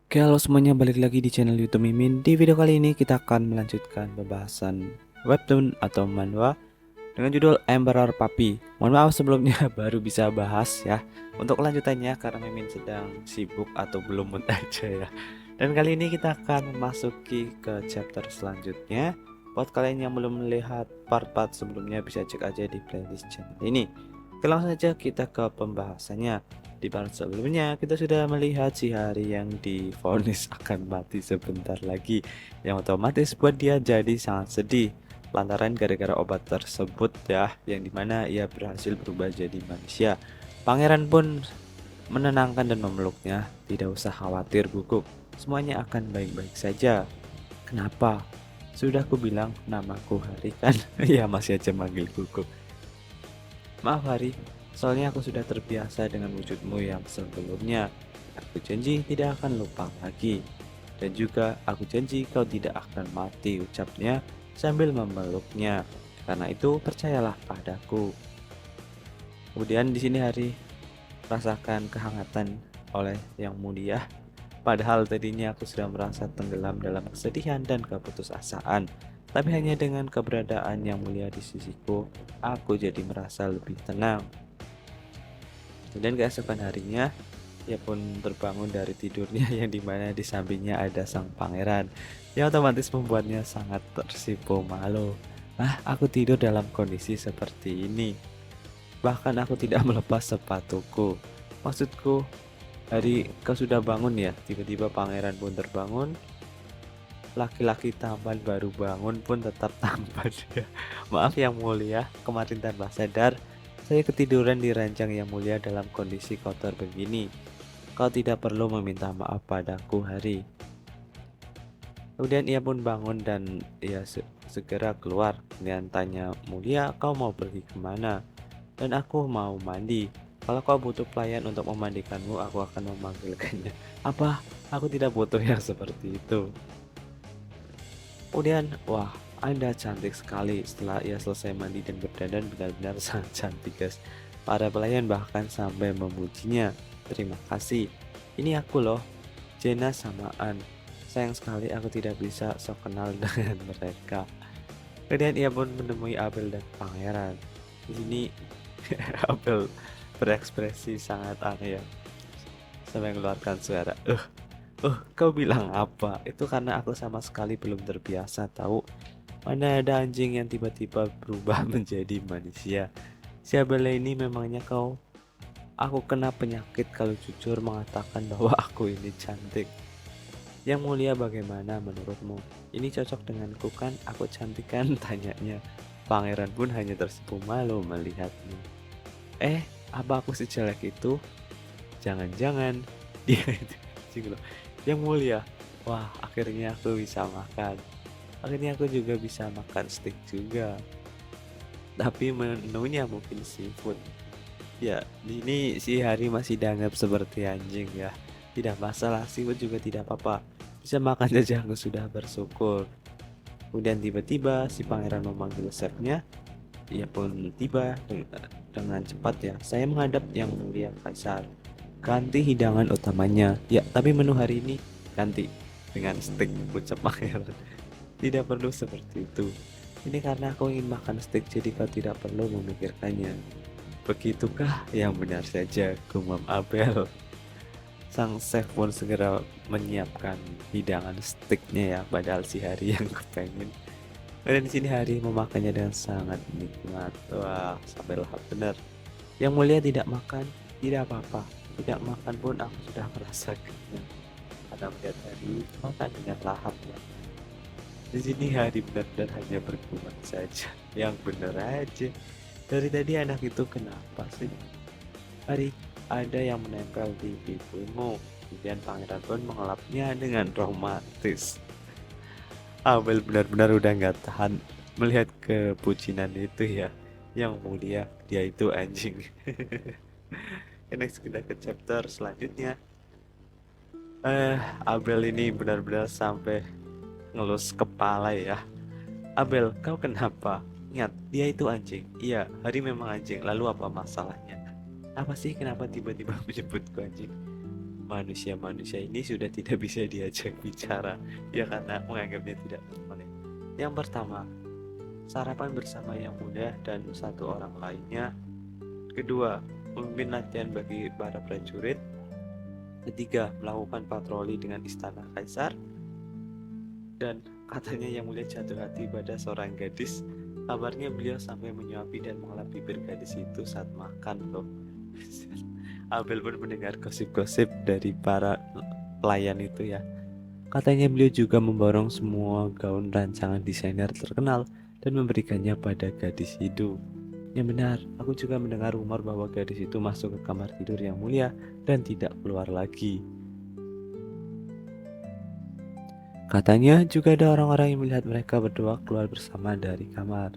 Oke, halo semuanya, balik lagi di channel YouTube Mimin. Di video kali ini kita akan melanjutkan pembahasan webtoon atau manhwa dengan judul Emperor Puppy. Mohon maaf sebelumnya baru bisa bahas ya. Untuk kelanjutannya karena Mimin sedang sibuk atau belum mood aja ya. Dan kali ini kita akan memasuki ke chapter selanjutnya. Buat kalian yang belum melihat part-part sebelumnya bisa cek aja di playlist channel ini. Oke, langsung saja kita ke pembahasannya. Di part sebelumnya kita sudah melihat si Hari yang divonis akan mati sebentar lagi, yang otomatis buat dia jadi sangat sedih lantaran gara-gara obat tersebut ya, yang dimana ia berhasil berubah jadi manusia. Pangeran pun menenangkan dan memeluknya. Tidak usah khawatir Guguk, semuanya akan baik-baik saja. Kenapa? Sudah aku bilang namaku Hari kan? Ya masih aja manggil Guguk. Maaf Hari, soalnya aku sudah terbiasa dengan wujudmu yang sebelumnya. Aku janji tidak akan lupa lagi. Dan juga aku janji kau tidak akan mati, ucapnya sambil memeluknya. Karena itu percayalah padaku. Kemudian di sini Hari rasakan kehangatan oleh Yang Mulia. Padahal tadinya aku sudah merasa tenggelam dalam kesedihan dan keputusasaan. Tapi hanya dengan keberadaan Yang Mulia di sisiku, aku jadi merasa lebih tenang. Kemudian keesokan harinya, ia pun terbangun dari tidurnya yang dimana di sampingnya ada sang pangeran, yang otomatis membuatnya sangat tersipu malu. Ah, aku tidur dalam kondisi seperti ini. Bahkan aku tidak melepas sepatuku. Maksudku, Hari, kau sudah bangun ya? Tiba-tiba pangeran pun terbangun. Laki-laki tampan baru bangun pun tetap tampan ya. Maaf Yang Mulia, kemarin tanpa sadar saya ketiduran di ranjang Yang Mulia dalam kondisi kotor begini. Kau tidak perlu meminta maaf padaku, Hari. Kemudian ia pun bangun dan ia segera keluar. Kemudian tanya, Mulia, kau mau pergi kemana? Dan aku mau mandi. Kalau kau butuh pelayan untuk memandikanmu, aku akan memanggilkannya. Apa? Aku tidak butuh yang seperti itu. Kemudian, wah, Anda cantik sekali. Setelah ia selesai mandi dan berdandan, benar-benar sangat cantik, guys. Para pelayan bahkan sampai memujinya. Terima kasih. Ini aku loh, Jena samaan. Sayang sekali aku tidak bisa sok kenal dengan mereka. Kemudian ia pun menemui Abel dan Pangeran. Di sini Abel berekspresi sangat aneh ya, sampai mengeluarkan suara. Kau bilang apa? Itu karena aku sama sekali belum terbiasa tahu. Mana ada anjing yang tiba-tiba berubah menjadi manusia. Siapa ini memangnya kau? Aku kena penyakit kalau jujur mengatakan bahwa aku ini cantik. Yang Mulia, bagaimana menurutmu? Ini cocok denganku kan? Aku cantik kan? Tanyanya. Pangeran pun hanya tersipu malu melihatnya. Apa aku sejelek itu? Jangan-jangan dia itu anjing loh. Yang Mulia, wah akhirnya aku bisa makan. Akhirnya aku juga bisa makan steak juga. Tapi menunya mungkin seafood. Ya, ini si Hari masih dianggap seperti anjing ya. Tidak masalah, seafood juga tidak apa-apa. Bisa makan saja, aku sudah bersyukur. Kemudian tiba-tiba si pangeran memanggil chefnya. Ia pun tiba dengan cepat ya. Saya menghadap Yang Mulia Kaisar. Ganti hidangan utamanya. Ya, tapi menu hari ini ganti dengan steak, ucap pangeran. Tidak perlu seperti itu. Ini karena aku ingin makan steak, jadi kau tidak perlu memikirkannya. Begitukah? Yang benar saja, gumam Abel. Sang chef pun segera menyiapkan hidangan steaknya ya, padahal si Hari yang kepengen. Dan di sini Hari memakannya dengan sangat nikmat. Wah, sampai lahap benar. Yang Mulia tidak makan, tidak apa-apa. Tidak makan pun aku sudah merasa kenyang. Karena melihat Hari makan dengan lahap ya. Di sini Hari benar-benar hanya bergumam saja. Yang benar aja. Dari tadi anak itu kenapa sih? Hari, ada yang menempel di pipimu. Kemudian pangeran pun mengelapnya dengan romantis. Abel benar-benar udah nggak tahan melihat kebucinan itu ya. Yang Mulia, dia itu anjing. Next kita ke chapter selanjutnya. Abel ini benar-benar sampai ngelus kepala ya. Abel, kau kenapa? Ingat, dia itu anjing. Iya, Hari memang anjing. Lalu apa masalahnya? Apa sih kenapa tiba-tiba menyebutku anjing? manusia-manusia ini sudah tidak bisa diajak bicara ya karena menganggapnya tidak normal ya. Yang pertama, sarapan bersama yang mudah dan satu orang lainnya. Kedua, memimpin latihan bagi para prajurit. Ketiga, melakukan patroli dengan istana kaisar. Dan katanya yang mulia jatuh hati pada seorang gadis. Kabarnya beliau sampai menyuapi dan mengelap bibir gadis itu saat makan loh. Abel pun mendengar gosip-gosip dari para pelayan itu ya. Katanya beliau juga memborong semua gaun rancangan desainer terkenal dan memberikannya pada gadis itu. Yang benar, aku juga mendengar rumor bahwa gadis itu masuk ke kamar tidur yang mulia dan tidak keluar lagi. Katanya juga ada orang-orang yang melihat mereka berdua keluar bersama dari kamar.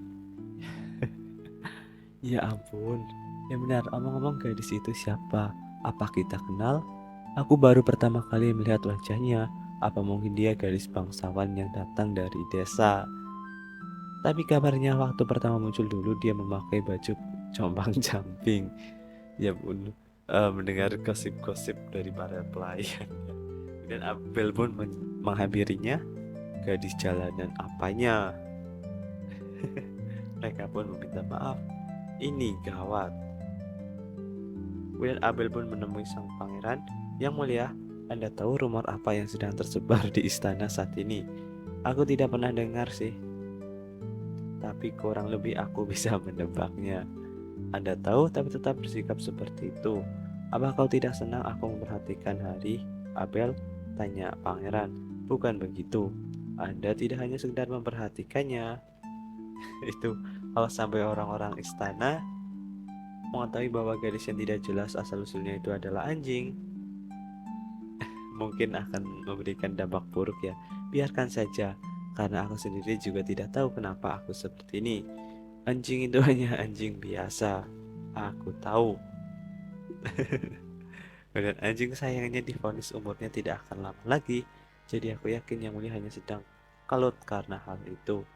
Ya ampun, yang benar, omong-omong gadis itu siapa? Apa kita kenal? Aku baru pertama kali melihat wajahnya. Apa mungkin dia gadis bangsawan yang datang dari desa? Tapi kabarnya waktu pertama muncul dulu dia memakai baju compang-camping. Ya pun mendengar gosip-gosip dari para pelayan. Dan Abel pun menghampirinya. Gadis jalanan apanya? Mereka pun meminta maaf. Ini gawat. Kemudian Abel pun menemui sang pangeran. Yang mulia, Anda tahu rumor apa yang sedang tersebar di istana saat ini? Aku tidak pernah dengar sih, tapi kurang lebih aku bisa menebaknya. Anda tahu tapi tetap bersikap seperti itu. Apa kau tidak senang aku memperhatikan hari? Abel tanya pangeran. Bukan begitu. Anda tidak hanya sekedar memperhatikannya. Itu kalau sampai orang-orang istana mengetahui bahwa gadis yang tidak jelas asal-usulnya itu adalah anjing, mungkin akan memberikan dampak buruk ya. Biarkan saja, karena aku sendiri juga tidak tahu kenapa aku seperti ini. Anjing itu hanya anjing biasa. Aku tahu. Dan anjing sayangnya divonis umurnya tidak akan lama lagi. Jadi aku yakin yang mulia hanya sedang kalut karena hal itu.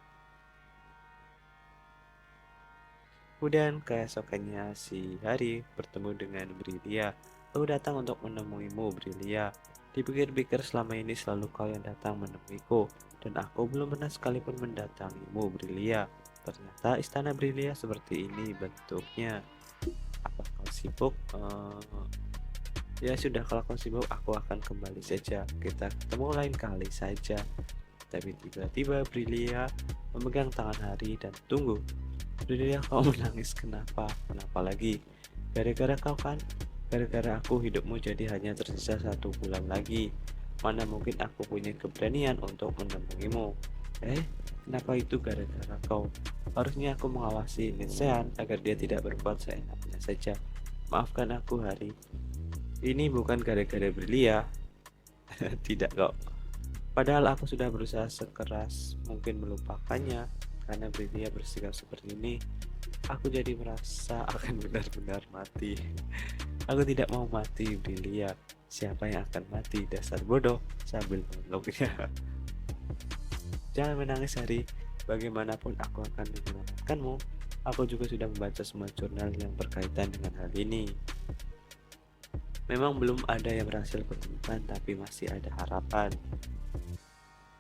Kemudian keesokannya si Hari bertemu dengan Brilia. Aku datang untuk menemuimu, Brilia. Dipikir-pikir selama ini selalu kau yang datang menemuiku, dan aku belum pernah sekalipun mendatangimu, Brilia. Ternyata istana Brilia seperti ini bentuknya. Apa kau sibuk? Ya sudah, kalau kau sibuk aku akan kembali saja. Kita ketemu lain kali saja. Tapi tiba-tiba Brilia memegang tangan Hari dan tunggu. Brilia, kau menangis kenapa? Kenapa lagi? Gara-gara kau kan? Gara-gara aku hidupmu jadi hanya tersisa 1 bulan lagi. Mana mungkin aku punya keberanian untuk menemuimu. Kenapa itu gara-gara kau? Harusnya aku mengawasi Linsean agar dia tidak berbuat seenaknya saja. Maafkan aku, Hari. Ini bukan gara-gara Brilia. Tidak kok. Padahal aku sudah berusaha sekeras mungkin melupakannya. Karena Brilia bersikap seperti ini, aku jadi merasa akan benar-benar mati. Aku tidak mau mati, Brilia. Siapa yang akan mati? Dasar bodoh, sambil memeluknya. Jangan menangis, Hari. Bagaimanapun aku akan menyelamatkanmu. Aku juga sudah membaca semua jurnal yang berkaitan dengan hal ini. Memang belum ada yang berhasil kutemukan, tapi masih ada harapan.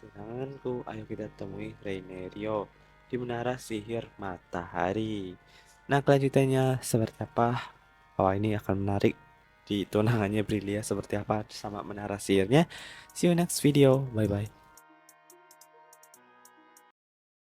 Tunanganku, ayo kita temui Reinerio di menara sihir matahari. Nah, kelanjutannya seperti apa? Oh, ini akan menarik. Di tunangannya Brilia seperti apa sama menara sihirnya. See you next video. Bye bye.